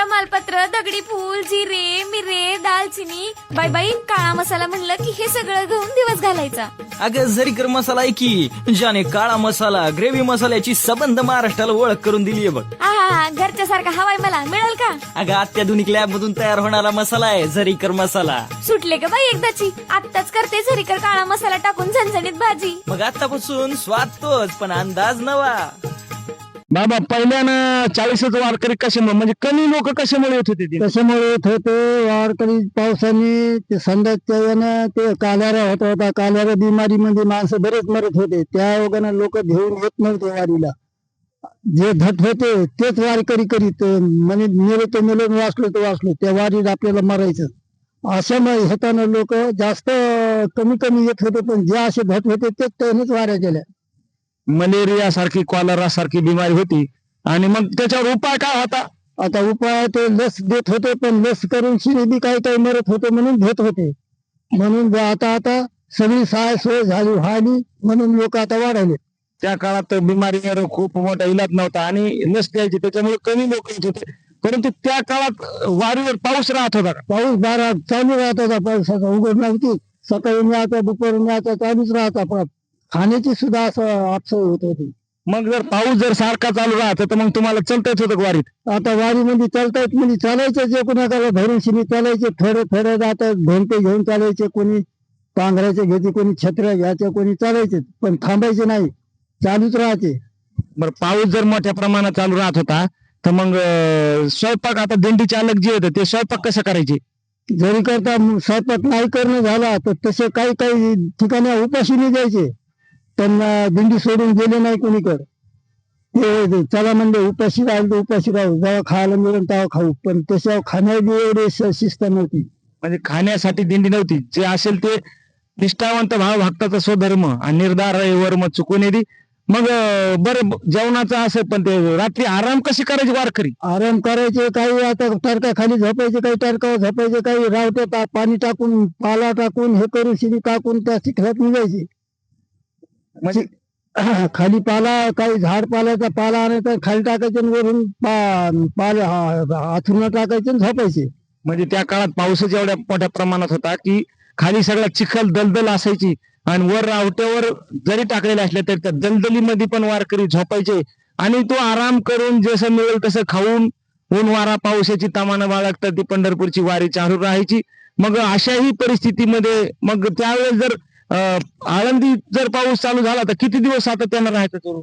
तमालपत्र, दगडी फूल, जिरे, मिरे, दालचिनी, बाई बाई काळा मसाला म्हणलं की हे सगळं घेऊन दिवस घालायचा. अगं झरीकर मसाला आहे की, ज्याने काळा मसाला ग्रेव्ही मसाल्याची सबंध महाराष्ट्राला ओळख करून दिलीये बघ. आहा, घरच्या सारखा हवाय मला मिळेल का? अगं अत्याधुनिक लॅब मधून तयार होणारा मसाला आहे झरीकर मसाला. सुटले का बाई एकदाची? आत्ताच करते झरीकर काळा मसाला टाकून झणझणीत भाजी. मग आतापासून स्वाद तोच पण अंदाज नवा. बाबा पहिल्यानं 40च वारकरी कशामुळे म्हणजे कमी लोक कशामुळे येत होते ते? कशामुळे येत होते वारकरी पावसाने ते संध्याच्या यानं ते काल्यारा होत होता. काल्यारा बिमारीमध्ये माणसं बरेच मरत होते. त्या योगानं लोक घेऊन येत नव्हते वारीला. जे धट होते तेच वारकरी करीत म्हणजे मेलो तो मेलो वाचलो तो वाचलो त्या वारीत आपल्याला मरायचं. अशामुळे होताना लोक जास्त कमी कमी येत होते पण जे असे धट होते तेच त्यानेच वाऱ्या केल्या. मलेरिया सारखी कॉलरा सारखी बिमारी होती आणि मग त्याच्यावर उपाय काय होता? आता उपाय ते लस देत होते पण लस करून शिरी बी काही काही मरत होते म्हणून देत होते. म्हणून आता आता सगळी सोय झाली व्हायली म्हणून लोक आता वाढायले. त्या काळात बिमारीवर खूप मोठा इलाज नव्हता आणि लस द्यायची त्याच्यामुळे कमी लोक येत होते. परंतु त्या काळात वारीवर पाऊस राहत होता का? पाऊस बारा चालू राहत होता. पावसाचा उघड नव्हती. सकाळी न्यायचा दुपारून न्यायचा चालूच राहता. पण खाण्याची सुद्धा असं आपसोय होत होती. मग जर पाऊस जर सारखा चालू राहत तर मग तुम्हाला चालता येत होतं का वारीत? आता वारीमध्ये चालतायत म्हणजे चालायचं जे कोणाला धरून शिनी चालायचे. थोडे थोडे जातात घोंटे घेऊन चालायचे. कोणी पांघरायचे घ्यायचे कोणी छत्र्या घ्यायच्या कोणी चालायचे पण थांबायचे नाही चालूच राहते. बरं पाऊस जर मोठ्या प्रमाणात चालू राहत होता तर मग स्वयंपाक आता दिंडी चालक जे होते ते स्वयंपाक कसं करायचे? जरी करता स्वयंपाक नाही करणं झाला तर तसे काही काही ठिकाणी उपाशी नाही द्यायचे. पण दिंडी सोडून गेले नाही कोणीकडे. ते चला म्हणले उपाशी राहील तर उपाशी राहू जेव्हा खायला मिळेल तेव्हा खाऊ. पण तशा खाण्याची एवढी शिस्त नव्हती. म्हणजे खाण्यासाठी दिंडी नव्हती. जे असेल ते निष्ठावंत भाव भक्ताचा स्वधर्म आणि निर्धार वर्म चुकून येते. मग बरं जेवणाचं असेल पण ते रात्री आराम कशी करायची वारकरी? आराम करायचे काही आता टरका खाली झोपायचे काही टरकावर झोपायचे काही रावटे पाणी टाकून पाला टाकून हे करून शिडी टाकून त्या चिखलात निघायचे. म्हणजे खाली पाला काही झाड पाल्याचा पाला आणायचा खाली टाकायचे आणि वरून पाला हाथून टाकायचे आणि झोपायचे. म्हणजे त्या काळात पाऊसच एवढ्या मोठ्या प्रमाणात होता की खाली सगळा चिखल दलदल असायची आणि वर रावट्यावर जरी टाकलेले असले तरी त्या दलदलीमध्ये पण वारकरी झोपायचे आणि तो आराम करून जसं मिळेल तसं खाऊन ऊन वारा पावसाची तामानं बाळगता ती पंढरपूरची वारी चालू राहायची. मग अशाही परिस्थितीमध्ये मग त्यावेळेस जर आळंदी जर पाऊस चालू झाला तर किती दिवस सातत्यानं राहायचं सुरू?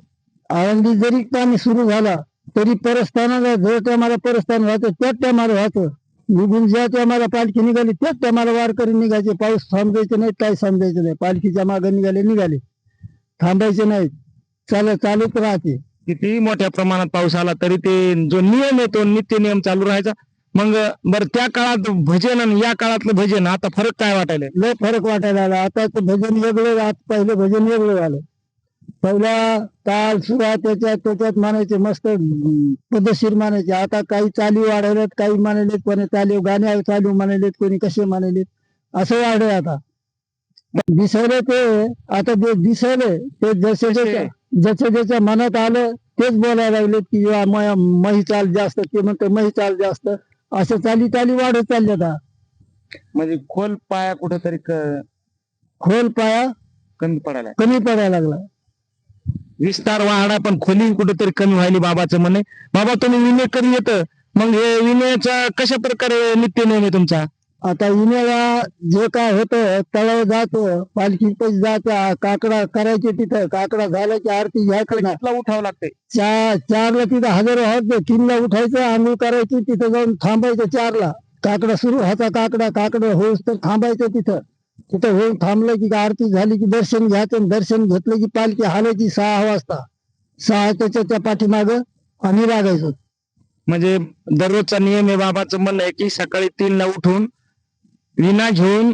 आळंदी जरी पाणी सुरू झाला तरी परस्थानाला जो टायमाला परस्थान व्हायचं त्याच टायमाला व्हायचं. निघून ज्या टायमाला पालखी निघाली त्याच टायमाला वारकरी निघायचे. पाऊस थांबायचे नाही काही समजायचं नाही. पालखीच्या मागे निघाले थांबायचे नाही. चालूच राहते. किती मोठ्या प्रमाणात पाऊस आला तरी ते जो नियम आहे तो नित्य नियम चालू राहायचा. मग बरं त्या काळात भजन आणि या काळातलं भजन आता फरक काय वाटायला? लय फरक वाटायला लागला. आता भजन वेगळं पहिलं भजन वेगळं झालं. पहिला ताल सुरा त्याच्यात मानायचे मस्त पद्धतशीर मानायचे. आता काही चाली वाढवल्यात काही मानलेत कोणी चालीव गाणे चालू मानलेत कोणी कसे मानलेत असं वाढलं. आता दिसवले ते आता जे दिसवले ते ज्याच्या मनात आलं तेच बोलायला लागलेत की मही चाल जास्त ते म्हणते मही चाल जास्त असं चाली वाढत चालले. आता म्हणजे खोल पाया कुठेतरी खोल पाया कमी पडायला लागला. विस्तार वाढा पण खोली कुठेतरी कमी व्हायली बाबाचं म्हणे. बाबा तुम्ही विनय कधी येतं मग हे विनयाचा कशा प्रकारे नित्य नेम आहे तुमचा? आता विनयाला जे काय होतं तळाव जातो पालखी पैसे जातो काकडा करायचे तिथं काकडा झाला की आरती घ्यायचं ना उठावं लागते. चारला तिथं हजारो होत 3ला उठायचं आंघोळ करायची तिथं जाऊन थांबायचं 4ला काकडा सुरू व्हायचा. काकडा होऊस तर थांबायचं तिथं होऊन थांबलं की आरती झाली की दर्शन घ्यायचं. दर्शन घेतलं की पालखी हालायची 6 वाजता. 6 त्या पाठीमाग आम्ही लागायचो. म्हणजे दररोजचा नियम आहे बाबाचं म्हणणं आहे की सकाळी 3ला उठून विना घेऊन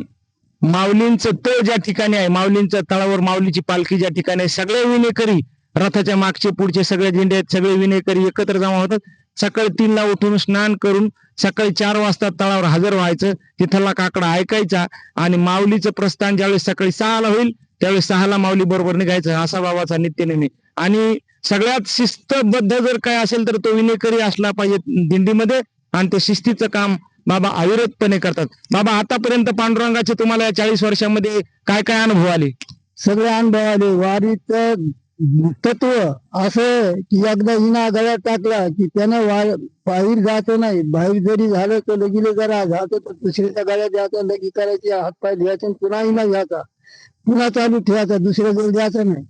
माऊलींचं तळ ज्या ठिकाणी आहे माऊलींच्या तळावर माऊलीची पालखी ज्या ठिकाणी आहे सगळे विनेकरी रथाच्या मागचे पुढचे सगळे झेंडे आहेत सगळे विनेकरी एकत्र जमा होतात. सकाळी 3ला उठून स्नान करून सकाळी 4 वाजता तळावर हजर व्हायचं. तिथला काकडा ऐकायचा आणि माऊलीचं प्रस्थान ज्यावेळेस सकाळी 6ला होईल त्यावेळेस 6ला माऊली बरोबर निघायचं. असा बाबाचा नित्यनेमी. आणि सगळ्यात शिस्तबद्ध जर काय असेल तर तो विनेकरी असला पाहिजे दिंडीमध्ये आणि ते शिस्तीचं काम बाबा अविरतपणे करतात. बाबा आतापर्यंत पांडुरंगाचे तुम्हाला या 40 वर्षामध्ये काय काय अनुभव आले? सगळे अनुभव आले. वारीचं तत्व असं आहे की एकदा हिना गळ्यात टाकला की त्यानं बाहेर जायचं नाही. बाहेर जरी झालं तर लगीले जरा जायचं तर दुसऱ्याच्या गळ्यात द्यायचं, लगी करायची, हातपाय द्यायचे, पुन्हा हिना घ्यायचा, पुन्हा चालू ठेवायचा, दुसऱ्या जवळ द्यायचं नाही.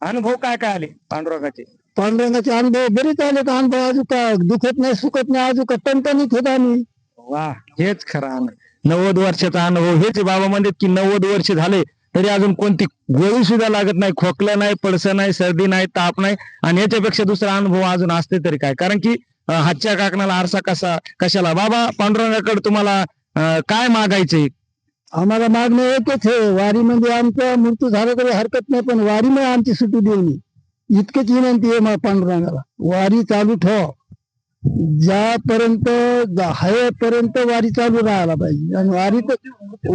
अनुभव काय काय आले पांडुरंगाचे? पांडुरंगाचे अनुभव बरेच आले. तर अनुभव अजून का दुखत नाही, सुखत नाही, अजून का टणटणीत होत आम्ही. वा, हेच खरा अनुभव. 90 वर्षाचा अनुभव. हेच बाबा म्हणतात की 90 वर्ष झाले तरी अजून कोणती गोळी सुद्धा लागत नाही, खोकलं नाही, पडसं नाही, सर्दी नाही, ताप नाही. आणि याच्यापेक्षा दुसरा अनुभव अजून असते तरी काय? कारण की हातच्या काकणाला आरसा कशाला? बाबा पांडुरंगाकडे तुम्हाला काय मागायचंय? आम्हाला मागणं एकच आहे, वारी म्हणजे आमचा मृत्यू झाला तरी हरकत नाही, पण वारी मध्ये आमची सुटू देऊ नये, इतकेच विनंती आहे मला पांडुरंगाला. वारी चालू ठेव, ज्यापर्यंत पर्यंत वारी चालू राहायला पाहिजे आणि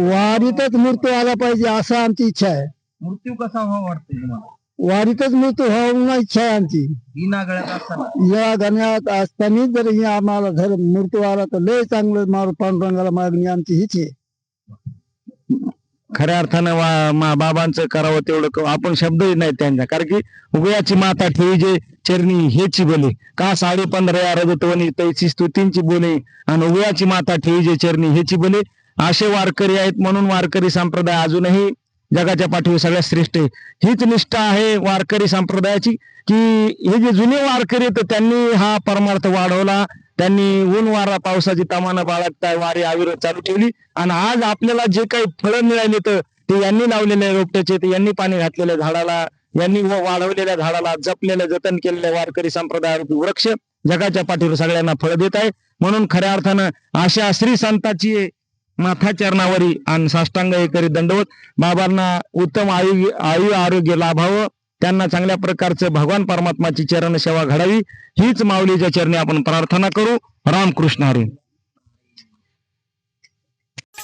वारीतच मृत्यू आला पाहिजे असं आमची इच्छा आहे. मृत्यू कसा व्हावा वाटतंय तुम्हाला? वारीतच मृत्यू व्हावं इच्छा आहे आमची. विना गळ्यात असताना या गण्यात असताना जर हे आम्हाला जर मृत्यू आला तर लय चांगलं. मारू पांडुरंगाला मागणी आमची हीच आहे. खऱ्या अर्थानं बाबांचं करावं तेवढं आपण शब्दही नाही त्यांचा. कारण की उभयाची माता ठेवी जे चरणी हेची बोले का 15.5 रजतवनी तैची स्तुतींची बोले आणि उभयाची माता ठेवी जे चरणी हेची बोले. असे वारकरी आहेत म्हणून वारकरी संप्रदाय अजूनही जगाच्या पाठीवर सगळ्यात श्रेष्ठ आहे. हीच निष्ठा आहे वारकरी संप्रदायाची की हे जे जुने वारकरी आहेत त्यांनी हा परमार्थ वाढवला. त्यांनी ऊन वारा पावसाची तमानं बाळगता वारी अविरत चालू ठेवली. आणि आज आपल्याला जे काही फळं मिळाली तर ते यांनी लावलेल्या रोपट्याचे, ते यांनी पाणी घातलेल्या झाडाला, यांनी वाढवलेल्या झाडाला, जपलेलं जतन केलेल्या वारकरी संप्रदायाचे वृक्ष जगाच्या पाठीवर सगळ्यांना फळ देत आहे. म्हणून खऱ्या अर्थानं अशा श्री संताची माथा चरणावरी आणि साष्टांग हे करी दंडवत. बाबांना उत्तम आयु आरोग्य लाभावं, त्यांना चांगल्या प्रकारचं भगवान परमात्माची चरण सेवा घडावी हीच माऊलीच्या चरणी आपण प्रार्थना करू. रामकृष्ण हरी.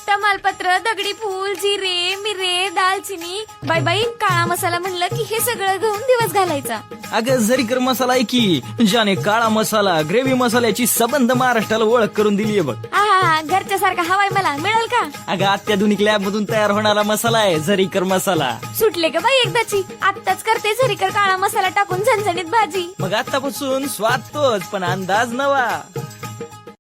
तमालपत्र, दगडी फूल, जिरे, मिरे, दालचिनी, बाई काळा मसाला म्हणलं की हे सगळं घेऊन दिवस घालायचा. अगं झरीकर मसाला आहे की ज्याने काळा मसाला ग्रेव्ही मसाल्याची सबंध महाराष्ट्राला ओळख करून दिलीये बघ. हा घरच्या सारखा हवाय मला मिळेल का? अगं अत्याधुनिक लॅब मधून तयार होणारा मसाला आहे झरीकर मसाला. सुटले का बाई एकदाची? आत्ताच करते झरीकर काळा मसाला टाकून झणझणीत भाजी. मग आतापासून स्वाद तोच पण अंदाज नवा.